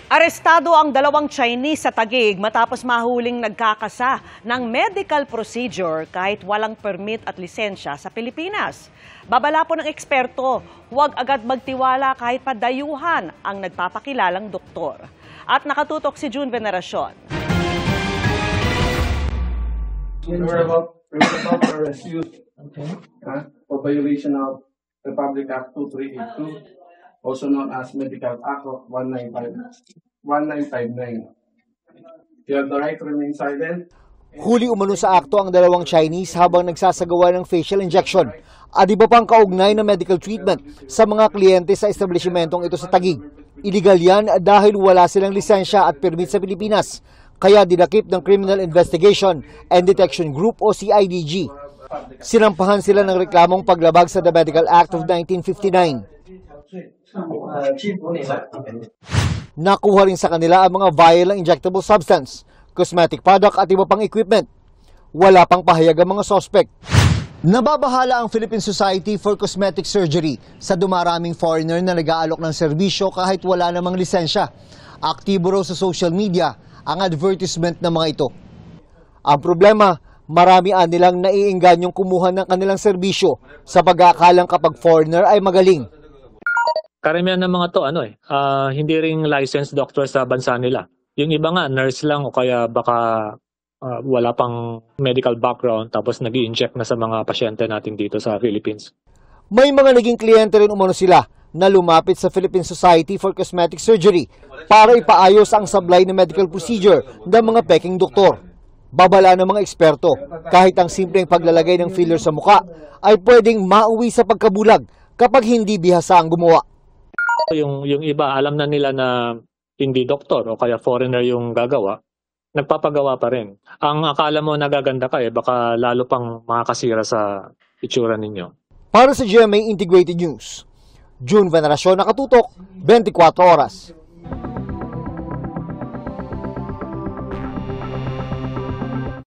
Arestado ang dalawang Chinese sa Taguig matapos mahuling nagkakasa ng medical procedure kahit walang permit at lisensya sa Pilipinas. Babala po ng eksperto, huwag agad magtiwala kahit padayuhan ang nagpapakilalang doktor. At nakatutok si June Veneracion. We're about to arrest you for violation of Republic Act 2382. Also known as Medical Act of 1959. You have the right to remain silent. Huli umano sa akto ang dalawang Chinese habang nagsasagawa ng facial injection at iba pang kaugnay na medical treatment sa mga kliyente sa establishmentong ito sa Taguig. Illegal yan dahil wala silang lisensya at permit sa Pilipinas, kaya dinakip ng Criminal Investigation and Detection Group o CIDG. Sinampahan sila ng reklamong paglabag sa The Medical Act of 1959. Nakuha rin sa kanila ang mga vial ng injectable substance, cosmetic product at iba pang equipment. Wala pang pahayag ang mga suspect. Nababahala ang Philippine Society for Cosmetic Surgery sa dumaraming foreigner na nag-aalok ng serbisyo kahit wala namang lisensya. Aktibo raw sa social media ang advertisement ng mga ito. Ang problema, marami nilang naiingganyong kumuha ng kanilang serbisyo sa pag-aakalang kapag foreigner ay magaling. Karamihan ng mga to hindi ring licensed doctor sa bansa nila. Yung iba nga nurse lang o kaya baka wala pang medical background tapos nag-i-inject na sa mga pasyente natin dito sa Philippines. May mga naging kliyente rin umano sila na lumapit sa Philippine Society for Cosmetic Surgery para ipaayos ang sablay na medical procedure ng mga peking doktor. Babala ng mga eksperto, kahit ang simpleng paglalagay ng filler sa muka ay pwedeng mauwi sa pagkabulag kapag hindi bihasa ang gumawa. Yung iba, alam na nila na hindi doktor o kaya foreigner yung gagawa, nagpapagawa pa rin. Ang akala mo nagaganda ka baka lalo pang makakasira sa itsura ninyo. Para sa GMA Integrated News, June Veneracion, nakatutok, 24 oras.